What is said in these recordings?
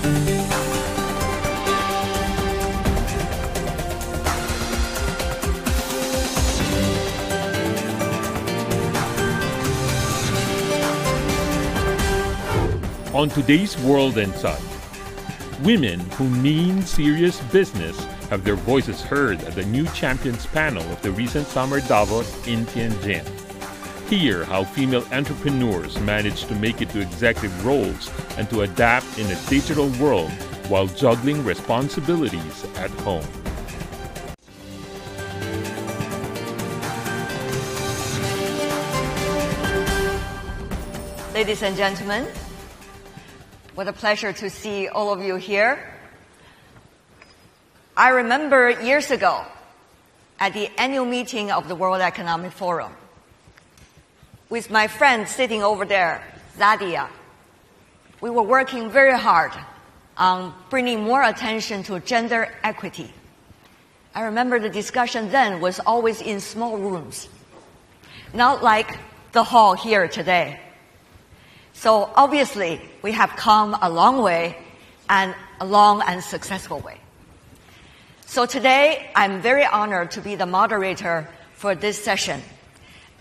On today's World and Such, women who mean serious business have their voices heard at the New Champions panel of the recent Summer Davos in Tianjin. Hear how female entrepreneurs manage to make it to executive roles and to adapt in a digital world while juggling responsibilities at home. Ladies and gentlemen, what a pleasure to see all of you here. I remember years ago at the annual meeting of the World Economic Forum, with my friend sitting over there, Zadia, we were working very hard on bringing more attention to gender equity. I remember the discussion then was always in small rooms, not like the hall here today. So obviously, we have come a long way and a long and successful way. So today, I'm very honored to be the moderator for this session,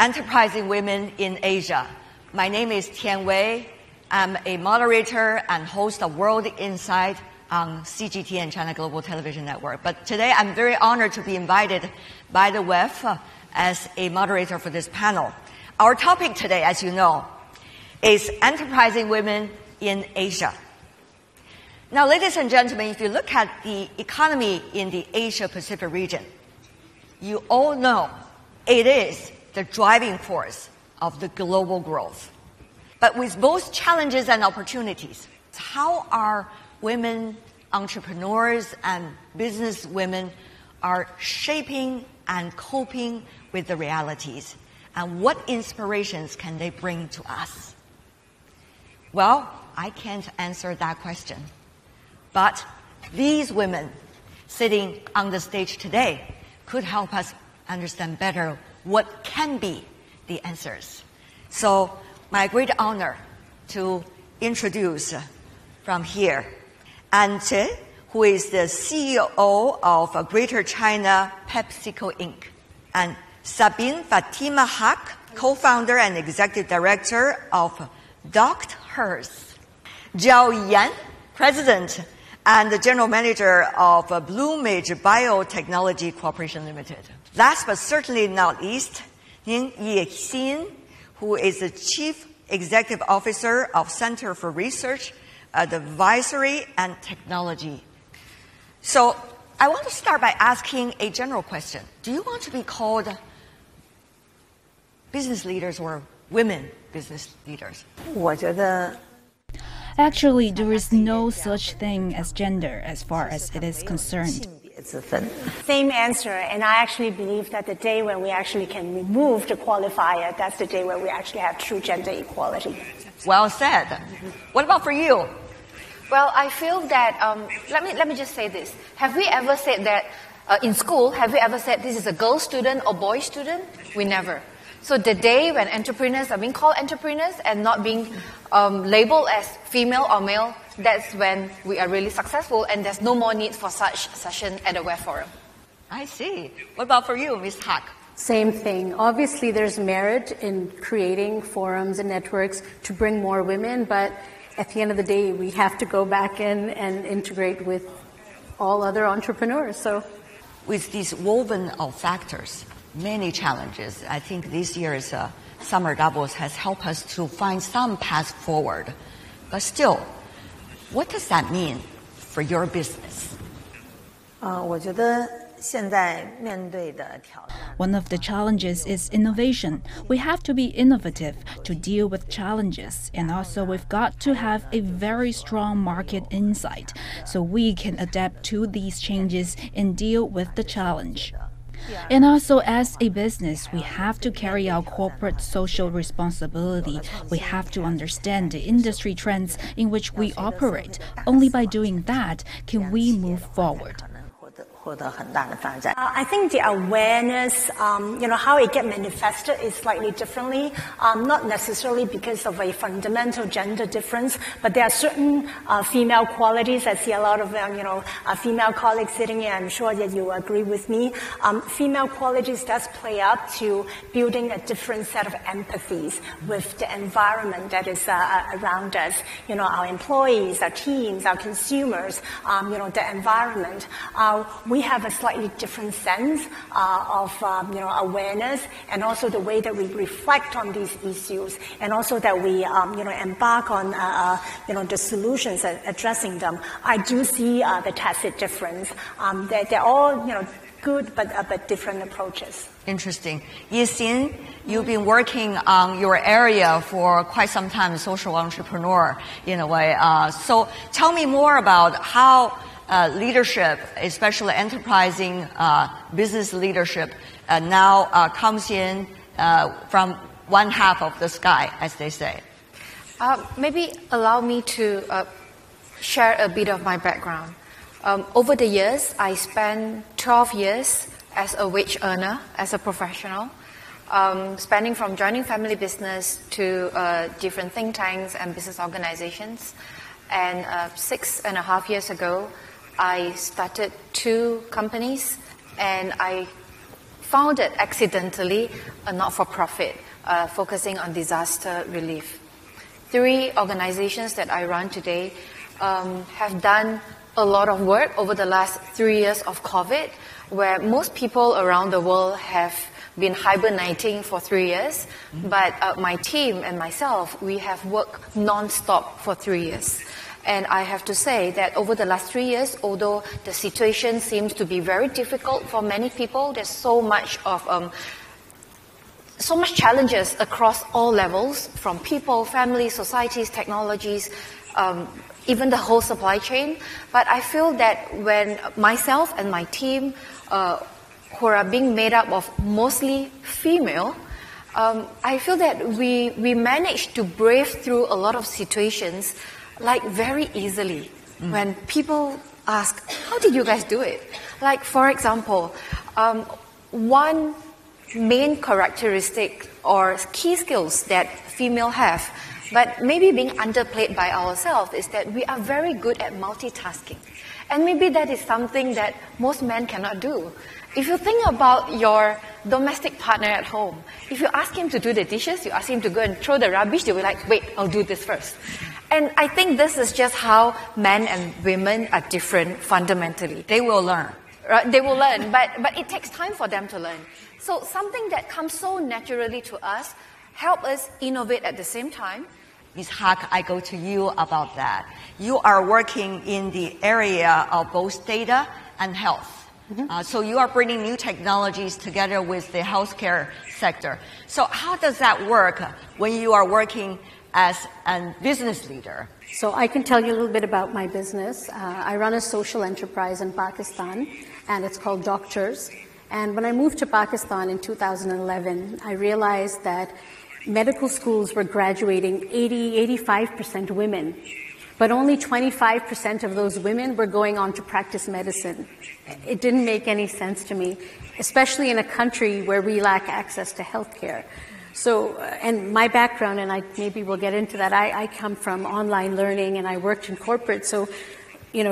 Enterprising Women in Asia. My name is Tian Wei. I'm a moderator and host of World Insight on CGT and China Global Television Network. But today, I'm very honored to be invited by the WEF as a moderator for this panel. Our topic today, as you know, is Enterprising Women in Asia. Now, ladies and gentlemen, if you look at the economy in the Asia-Pacific region, you all know it is the driving force of the global growth. But with both challenges and opportunities, how our women entrepreneurs and business women are shaping and coping with the realities, and what inspirations can they bring to us? Well, I can't answer that question. But these women sitting on the stage today could help us understand better what can be the answers. So, my great honor to introduce from here Ante, who is the CEO of Greater China PepsiCo Inc., and Sabine Fatima Haq, co-founder and executive director of Dr. Hers. Zhao Yan, president and the general manager of Bloomage Biotechnology Corporation Limited. Last but certainly not least, Ning Yixin, who is the chief executive officer of Center for Research, Advisory and Technology. So I want to start by asking a general question. Do you want to be called business leaders or women business leaders? Actually, there is no such thing as gender as far as it is concerned. Same answer, and I actually believe that the day when we actually can remove the qualifier, that's the day when we actually have true gender equality. Well said. What about for you? Well, I feel that, let me just say this. Have we ever said that, in school, have we ever said this is a girl student or boy student? We never. So the day when entrepreneurs are being called entrepreneurs and not being labeled as female or male, that's when we are really successful, and there's no more need for such session at the WEF Forum. I see. What about for you, Ms. Haq? Same thing. Obviously, there's merit in creating forums and networks to bring more women, but at the end of the day, we have to go back in and integrate with all other entrepreneurs. So, with these woven of factors, many challenges, I think this year's Summer Davos has helped us to find some path forward. But still, what does that mean for your business? One of the challenges is innovation. We have to be innovative to deal with challenges, and also we've got to have a very strong market insight so we can adapt to these changes and deal with the challenge. And also, as a business, we have to carry out corporate social responsibility. We have to understand the industry trends in which we operate. Only by doing that can we move forward. 获得很大的发展。I think the awareness, how it get manifested is slightly differently. Not necessarily because of a fundamental gender difference, but there are certain female qualities. I see a lot of female colleagues sitting here. I'm sure that you agree with me. Female qualities does play up to building a different set of empathies with the environment that is around us. Our employees, our teams, our consumers, the environment. We have a slightly different sense of awareness, and also the way that we reflect on these issues, and also that we embark on the solutions addressing them. I do see the tacit difference. They're all good but different approaches. Interesting. Yixin, you've been working on your area for quite some time, social entrepreneur in a way. So tell me more about how leadership, especially enterprising business leadership, now comes in from one half of the sky, as they say. Maybe allow me to share a bit of my background. Over the years, I spent 12 years as a wage earner, as a professional, spanning from joining family business to different think tanks and business organizations. And 6.5 years ago, I started 2 companies, and I founded accidentally a not-for-profit focusing on disaster relief. 3 organizations that I run today have done a lot of work over the last 3 years of COVID, where most people around the world have been hibernating for 3 years, but my team and myself, we have worked non-stop for 3 years. And I have to say that over the last 3 years, although the situation seems to be very difficult for many people, there's so much challenges across all levels, from people, families, societies, technologies, even the whole supply chain. But I feel that when myself and my team, who are being made up of mostly female, I feel that we managed to brave through a lot of situations like very easily. When people ask, how did you guys do it? Like, for example, one main characteristic or key skills that female have, but maybe being underplayed by ourselves, is that we are very good at multitasking. And maybe that is something that most men cannot do. If you think about your domestic partner at home, if you ask him to do the dishes, you ask him to go and throw the rubbish, they will like, wait, I'll do this first. And I think this is just how men and women are different fundamentally. They will learn. Right? They will learn, but it takes time for them to learn. So something that comes so naturally to us help us innovate at the same time. Ms. Hak, I go to you about that. You are working in the area of both data and health. So you are bringing new technologies together with the healthcare sector. So how does that work when you are working as a business leader? So I can tell you a little bit about my business. I run a social enterprise in Pakistan, and it's called Doctors. And when I moved to Pakistan in 2011, I realized that medical schools were graduating 85% women, but only 25% of those women were going on to practice medicine. It didn't make any sense to me, especially in a country where we lack access to healthcare. So, and my background, and maybe we'll get into that, I come from online learning and I worked in corporate. So,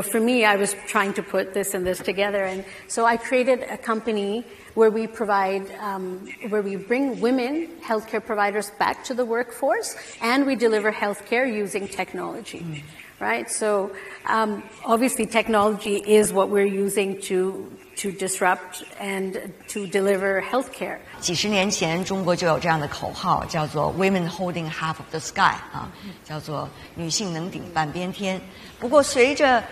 for me, I was trying to put this and this together. And so I created a company where we provide, where we bring women healthcare providers back to the workforce, and we deliver healthcare using technology, right? So obviously technology is what we're using to disrupt and to deliver healthcare. 几十年前，中国就有这样的口号，叫做 "Women holding half of the sky" 啊，叫做女性能顶半边天。不过，随着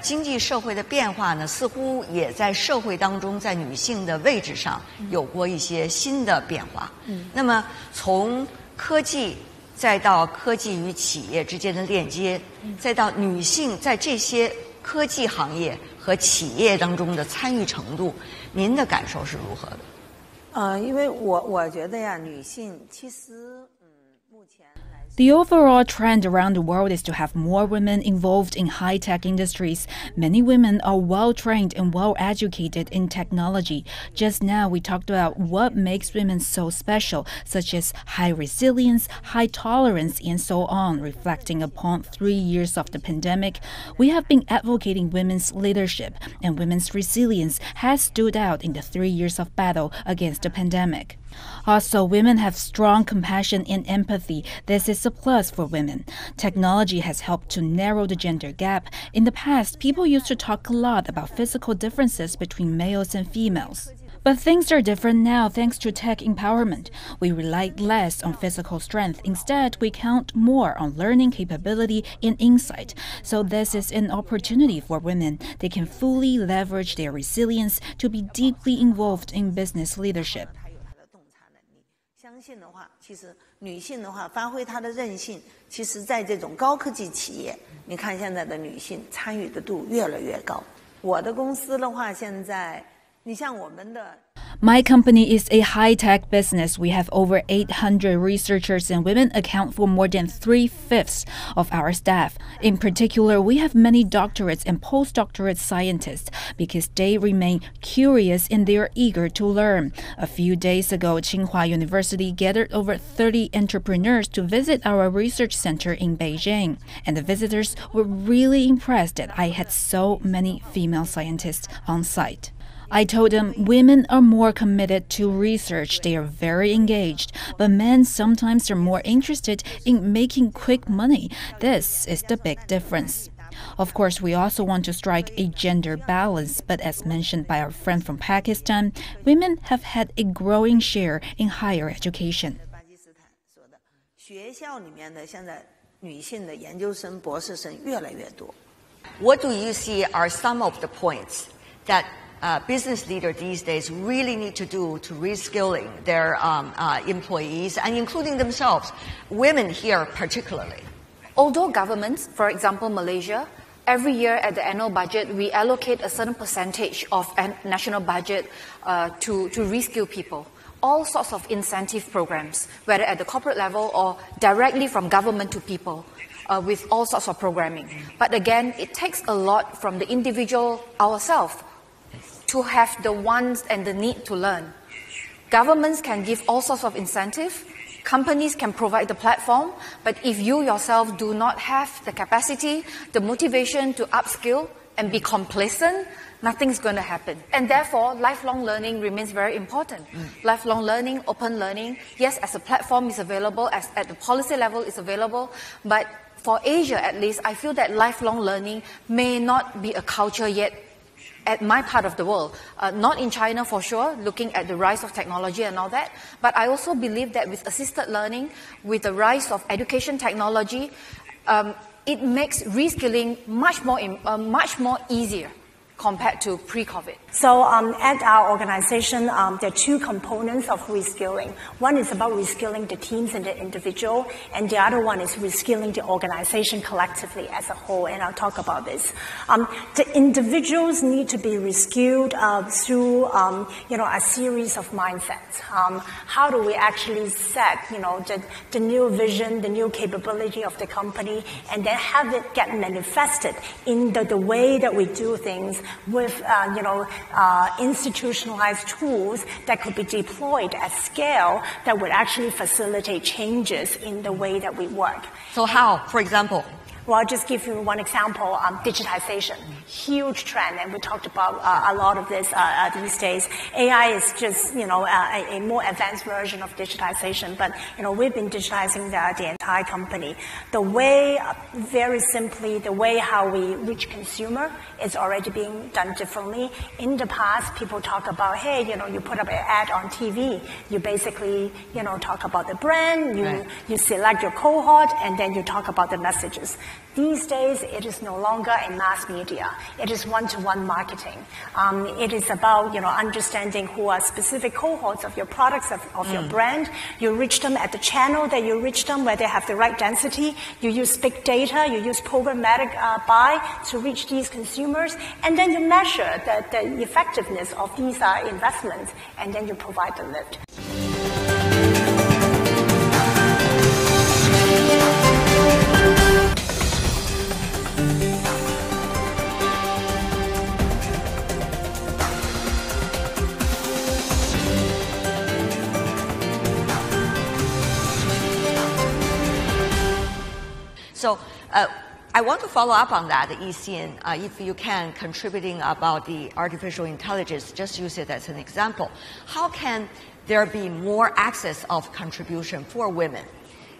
经济社会的变化呢，似乎也在社会当中，在女性的位置上有过一些新的变化。那么从科技，再到科技与企业之间的链接，再到女性在这些科技行业和企业当中的参与程度，您的感受是如何的？因为我觉得呀，女性其实目前来说。The overall trend around the world is to have more women involved in high-tech industries. Many women are well-trained and well-educated in technology. Just now, we talked about what makes women so special, such as high resilience, high tolerance, and so on. Reflecting upon 3 years of the pandemic, we have been advocating women's leadership, and women's resilience has stood out in the 3 years of battle against the pandemic. Also, women have strong compassion and empathy. This is a plus for women. Technology has helped to narrow the gender gap. In the past, people used to talk a lot about physical differences between males and females. But things are different now thanks to tech empowerment. We rely less on physical strength. Instead, we count more on learning capability and insight. So this is an opportunity for women. They can fully leverage their resilience to be deeply involved in business leadership. 相信的话，其实女性的话，发挥她的韧性，其实在这种高科技企业，你看现在的女性参与的度越来越高。我的公司的话，现在你像我们的。My company is a high-tech business. We have over 800 researchers, and women account for more than 3/5 of our staff. In particular, we have many doctorates and postdoctorate scientists because they remain curious and they are eager to learn. A few days ago, Tsinghua University gathered over 30 entrepreneurs to visit our research center in Beijing. And the visitors were really impressed that I had so many female scientists on site. I told them women are more committed to research, they are very engaged, but men sometimes are more interested in making quick money. This is the big difference. Of course, we also want to strike a gender balance, but as mentioned by our friend from Pakistan, women have had a growing share in higher education. 学校里面的现在女性的研究生、博士生越来越多。 What do you see are some of the points that business leaders these days really need to do to reskilling their employees and including themselves, women here particularly? Although governments, for example Malaysia, every year at the annual budget we allocate a certain percentage of national budget to reskill people. All sorts of incentive programs, whether at the corporate level or directly from government to people. With all sorts of programming. But again, it takes a lot from the individual ourselves to have the wants and the need to learn. Governments can give all sorts of incentive, companies can provide the platform, but if you yourself do not have the capacity, the motivation to upskill and be complacent, nothing's going to happen. And therefore, lifelong learning remains very important. Lifelong learning, open learning, yes, as a platform is available, as at the policy level is available, but for Asia at least, I feel that lifelong learning may not be a culture yet at my part of the world. Not in China for sure, looking at the rise of technology and all that, but I also believe that with assisted learning, with the rise of education technology, it makes reskilling much more easier compared to pre-COVID. So at our organization, there are two components of reskilling. One is about reskilling the teams and the individual, and the other one is reskilling the organization collectively as a whole, and I'll talk about this. The individuals need to be reskilled through a series of mindsets. How do we actually set the new vision, the new capability of the company, and then have it get manifested in the way that we do things with institutionalized tools that could be deployed at scale that would actually facilitate changes in the way that we work. So how, for example? Well, I'll just give you one example, digitization. Huge trend, and we talked about a lot of this these days. AI is just, a more advanced version of digitization, but, we've been digitizing the entire company. The way, very simply, the way how we reach consumer is already being done differently. In the past, people talk about, hey, you put up an ad on TV. You basically, talk about the brand, you select your cohort, and then you talk about the messages. These days, it is no longer a mass media. It is one-to-one marketing. It is about, understanding who are specific cohorts of your products, of your brand. You reach them at the channel that you reach them, where they have the right density. You use big data. You use programmatic buy to reach these consumers. And then you measure the effectiveness of these investments, and then you provide the lift. So I want to follow up on that, Yixin, if you can, contributing about the artificial intelligence, just use it as an example. How can there be more access of contribution for women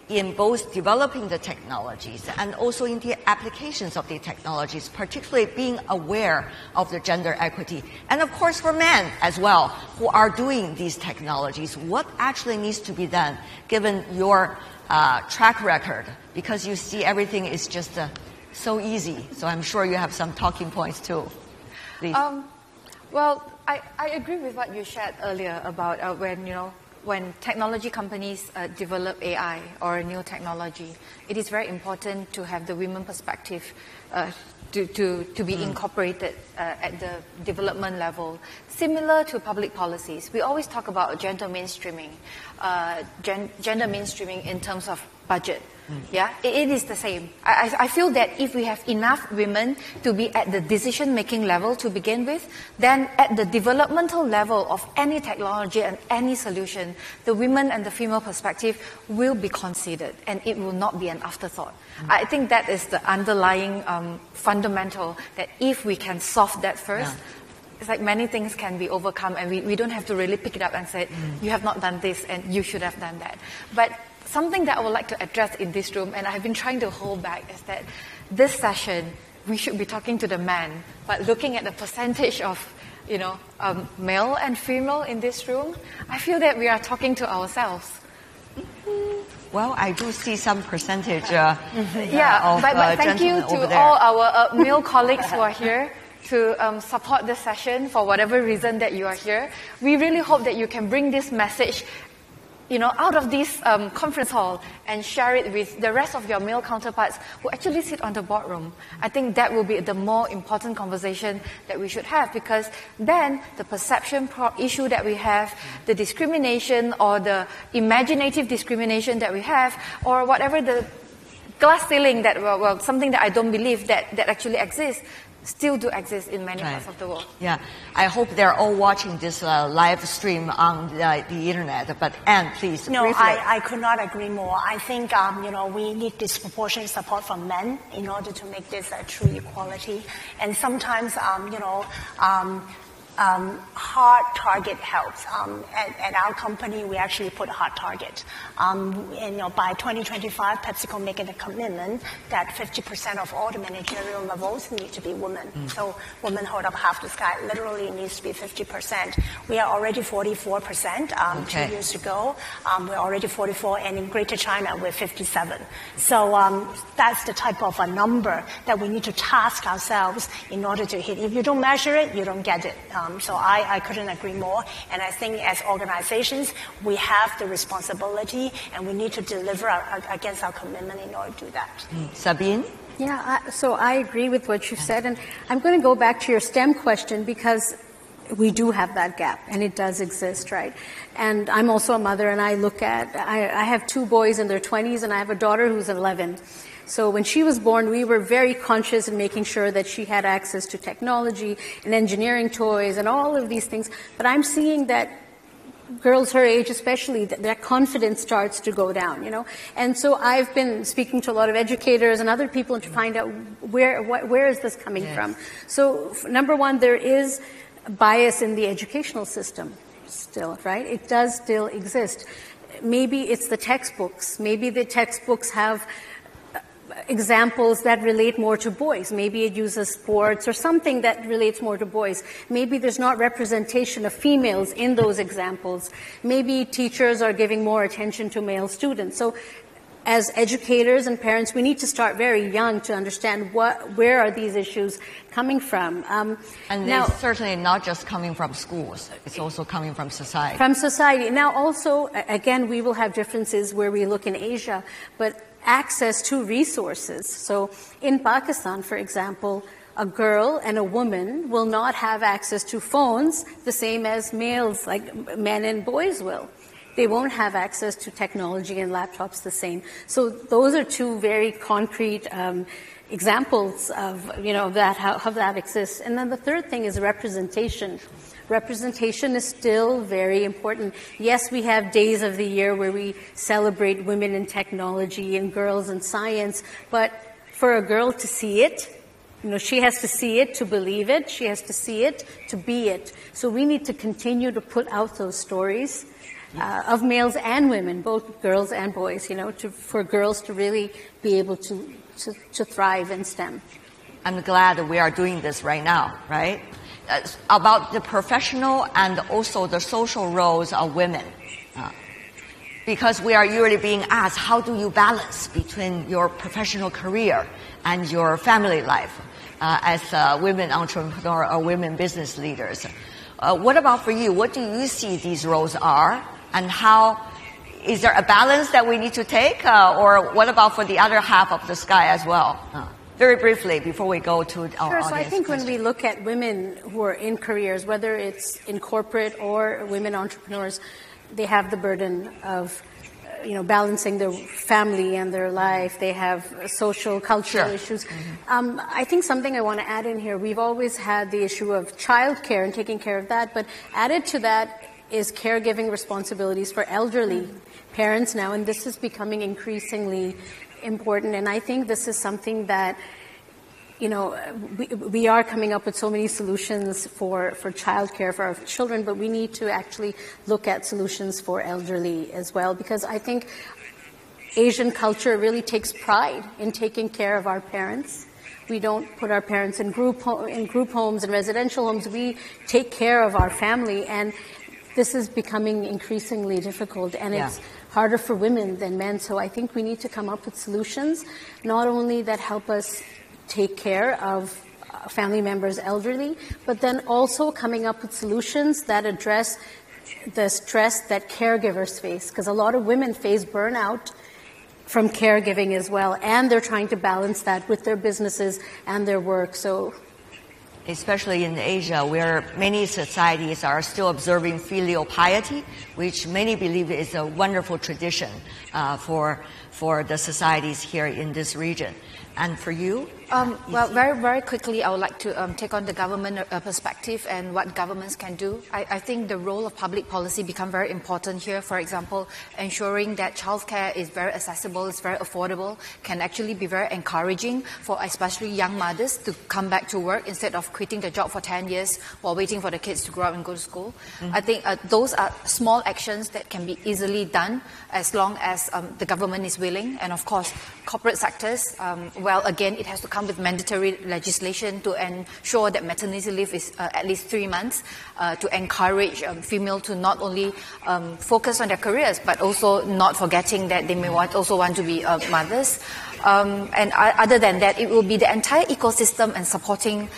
in both developing the technologies and also in the applications of the technologies, particularly being aware of the gender equity? And of course for men as well, who are doing these technologies, what actually needs to be done given your track record? Because you see everything is just so easy. So I'm sure you have some talking points too. Please. Well, I agree with what you shared earlier about when technology companies develop AI or a new technology, it is very important to have the women perspective to be incorporated at the development level. Similar to public policies, we always talk about gender mainstreaming, gender mainstreaming in terms of budget. Yeah, it is the same. I feel that if we have enough women to be at the decision-making level to begin with, then at the developmental level of any technology and any solution, the women and the female perspective will be considered, and it will not be an afterthought. I think that is the underlying fundamental, that if we can solve that first, it's like many things can be overcome, and we don't have to really pick it up and say, you have not done this and you should have done that. But something that I would like to address in this room, and I've been trying to hold back, is that this session, we should be talking to the man, but looking at the percentage of, male and female in this room, I feel that we are talking to ourselves. Well, I do see some percentage but thank you to all our male colleagues who are here to support this session for whatever reason that you are here. We really hope that you can bring this message out of this conference hall and share it with the rest of your male counterparts who actually sit on the boardroom. I think that will be the more important conversation that we should have, because then the perception issue that we have, the discrimination or the imaginative discrimination that we have, or whatever the glass ceiling that, something that I don't believe that actually exists, still do exist in many parts of the world. Yeah, I hope they're all watching this live stream on the internet. But Anne, please. No, briefly. I could not agree more. I think we need disproportionate support from men in order to make this a true equality. And sometimes hard target helps. At our company, we actually put a hard target. By 2025, PepsiCo making a commitment that 50% of all the managerial levels need to be women. So women hold up half the sky. Literally, it needs to be 50%. We are already 44% 2 years ago. We're already 44%, and in Greater China, we're 57%. So that's the type of a number that we need to task ourselves in order to hit. If you don't measure it, you don't get it. So I couldn't agree more. And I think as organizations, we have the responsibility, and we need to deliver against our commitment in order to do that. Sabine? Yeah, so I agree with what you've said. And I'm going to go back to your STEM question, because we do have that gap, and it does exist, right? And I'm also a mother, and I have 2 boys in their 20s, and I have a daughter who's 11. So when she was born, we were very conscious in making sure that she had access to technology and engineering toys and all of these things. But I'm seeing that girls her age especially, that confidence starts to go down, And so I've been speaking to a lot of educators and other people to find out where is this coming from. So number one, there is bias in the educational system still, right? It does still exist. Maybe it's the textbooks. Maybe the textbooks have examples that relate more to boys. Maybe it uses sports or something that relates more to boys. Maybe there's not representation of females in those examples. Maybe teachers are giving more attention to male students. So as educators and parents, we need to start very young to understand where are these issues coming from. And now, it's certainly not just coming from schools. It's also coming from society. From society. Now also, again, we will have differences where we look in Asia, but access to resources. So in Pakistan, for example, a girl and a woman will not have access to phones the same as males, like men and boys will. They won't have access to technology and laptops the same. So those are 2 very concrete examples of, that, how that exists. And then the third thing is representation. Representation is still very important. Yes, we have days of the year where we celebrate women in technology and girls in science, but for a girl to see it, she has to see it to believe it. She has to see it to be it. So we need to continue to put out those stories of males and women, both girls and boys, for girls to really be able to thrive in STEM. I'm glad that we are doing this right now, right? About the professional and also the social roles of women. Because we are usually being asked, how do you balance between your professional career and your family life as women entrepreneur or women business leaders? What about for you? What do you see these roles are? And how, is there a balance that we need to take? Or what about for the other half of the sky as well? Very briefly, before we go to our audience. So I think when we look at women who are in careers, whether it's in corporate or women entrepreneurs, they have the burden of balancing their family and their life. They have social, cultural issues. Mm-hmm. I think something I want to add in here, we've always had the issue of childcare and taking care of that, but added to that is caregiving responsibilities for elderly parents now, and this is becoming increasingly important. And I think this is something that we are coming up with so many solutions for childcare for our children, but we need to actually look at solutions for elderly as well, because I think Asian culture really takes pride in taking care of our parents. We don't put our parents in group homes and residential homes. We take care of our family, and this is becoming increasingly difficult, and it's harder for women than men. So I think we need to come up with solutions, not only that help us take care of family members elderly, but then also coming up with solutions that address the stress that caregivers face, because a lot of women face burnout from caregiving as well, and they're trying to balance that with their businesses and their work. So, especially in Asia, where many societies are still observing filial piety, which many believe is a wonderful tradition for the societies here in this region. And for you? Well, very, very quickly, I would like to take on the government perspective and what governments can do. I think the role of public policy become very important here. For example, ensuring that childcare is very accessible, is very affordable, can actually be very encouraging for especially young mothers to come back to work instead of quitting the job for 10 years while waiting for the kids to grow up and go to school. Mm-hmm. I think those are small actions that can be easily done as long as the government is willing. And of course, corporate sectors, well, again, it has to come with mandatory legislation to ensure that maternity leave is at least 3 months, to encourage female to not only focus on their careers, but also not forgetting that they may also want to be mothers. And other than that, it will be the entire ecosystem and supporting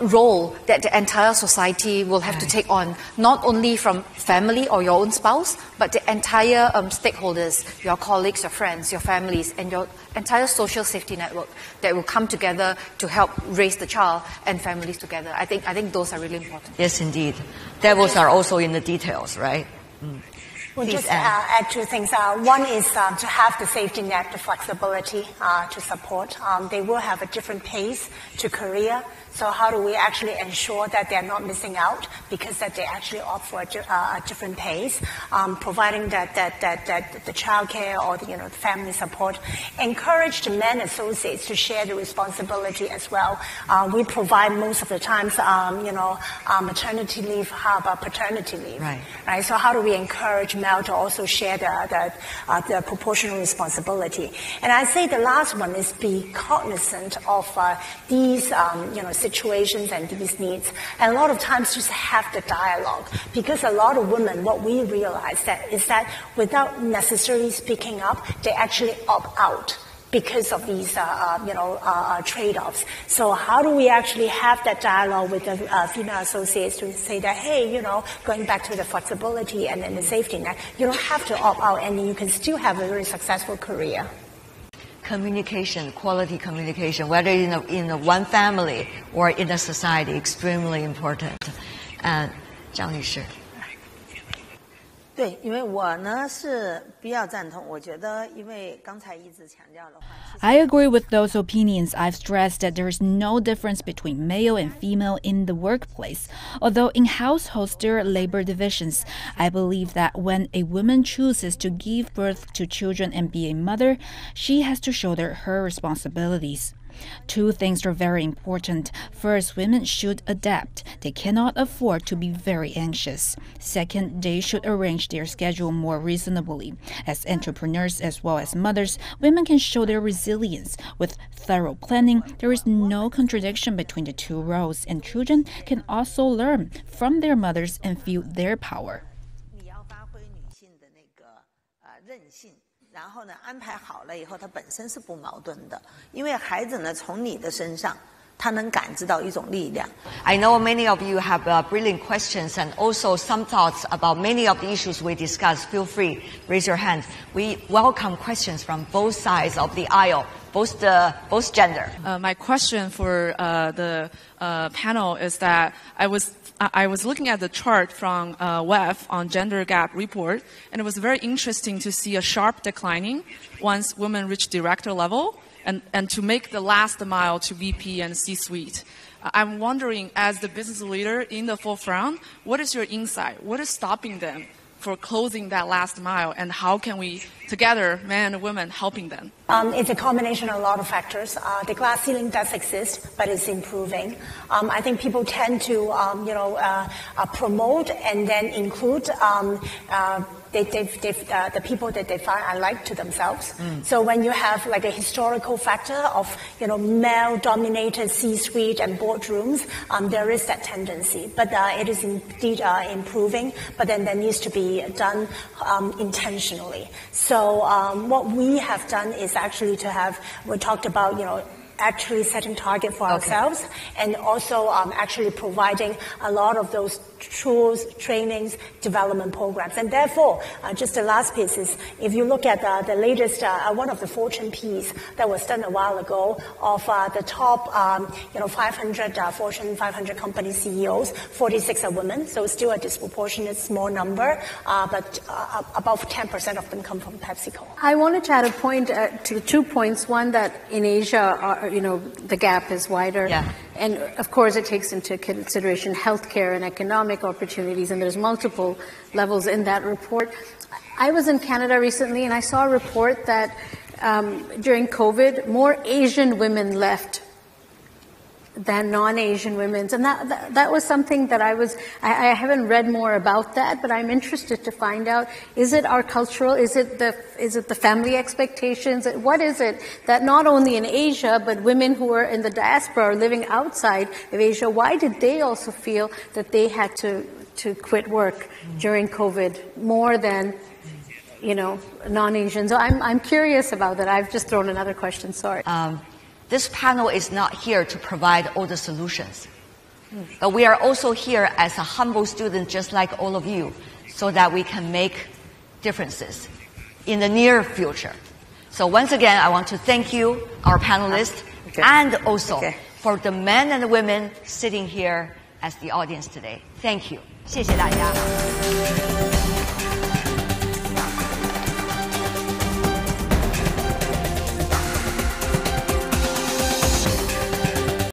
role that the entire society will have to take on, not only from family or your own spouse, but the entire stakeholders, your colleagues, your friends, your families, and your entire social safety network that will come together to help raise the child and families together. I think those are really important. Yes, indeed. Devils are also in the details, right? Mm. We'll just add two things. One is to have the safety net, the flexibility to support. They will have a different pace to career. So how do we actually ensure that they're not missing out because that they actually opt for a different pace, providing that the childcare or the family support. Encourage the men associates to share the responsibility as well. We provide most of the times, maternity leave. How about paternity leave? Right. So how do we encourage male to also share the proportional responsibility? And I say the last one is be cognizant of these situations and these needs. And a lot of times just have the dialogue, because a lot of women, what we realize is that without necessarily speaking up, they actually opt out because of these trade-offs. So how do we actually have that dialogue with the female associates to say that, hey, going back to the flexibility and then the safety net, you don't have to opt out and you can still have a very successful career. Communication, quality communication, whether in one family or in a society, extremely important. And 张律师.对，因为我呢是比较赞同，我觉得因为刚才一直强调的话。I agree with those opinions. I've stressed that there is no difference between male and female in the workplace. Although in households there are labor divisions, I believe that when a woman chooses to give birth to children and be a mother, she has to shoulder her responsibilities. Two things are very important. First, women should adapt. They cannot afford to be very anxious. Second, they should arrange their schedule more reasonably. As entrepreneurs as well as mothers, women can show their resilience. With thorough planning, there is no contradiction between the two roles, and children can also learn from their mothers and feel their power. 你要发挥女性的那个韧性。然后呢，安排好了以后，它本身是不矛盾的，因为孩子呢，从你的身上，他能感知到一种力量。I know many of you have brilliant questions and also some thoughts about many of the issues we discussed. Feel free, raise your hand. We welcome questions from both sides of the aisle, both gender. My question for the panel is that I was looking at the chart from WEF on gender gap report, and it was very interesting to see a sharp declining once women reach director level and to make the last mile to VP and C-suite. I'm wondering, as the business leader in the forefront, what is your insight? What is stopping them for closing that last mile, and how can we together, men and women, helping them? It's a combination of a lot of factors. The glass ceiling does exist, but it's improving. I think people tend to, promote and then include the people that they find alike to themselves. So when you have like a historical factor of, male-dominated C-suite and boardrooms, there is that tendency. But it is indeed improving, but then there needs to be done intentionally. So what we have done is actually we talked about, actually setting target for ourselves and also actually providing a lot of those tools, trainings, development programs. And therefore, just the last piece is, if you look at the latest, one of the Fortune piece that was done a while ago of the top, 500 Fortune 500 company CEOs, 46 are women, so it's still a disproportionate small number, but above 10% of them come from PepsiCo. I wanted to add a point to 2 points. One, that in Asia, the gap is wider. Yeah. And of course, it takes into consideration healthcare and economic opportunities, and there's multiple levels in that report. I was in Canada recently, and I saw a report that during COVID, more Asian women left than non-Asian women. And that was something that I haven't read more about that, but I'm interested to find out, is it our cultural, is it the family expectations? What is it that not only in Asia, but women who are in the diaspora or living outside of Asia, why did they also feel that they had to quit work during COVID more than non-Asian? So I'm curious about that. I've just thrown another question, sorry. This panel is not here to provide all the solutions. But we are also here as a humble student just like all of you, so that we can make differences in the near future. So once again, I want to thank you, our panelists, and also for the men and the women sitting here as the audience today. Thank you. 谢谢大家。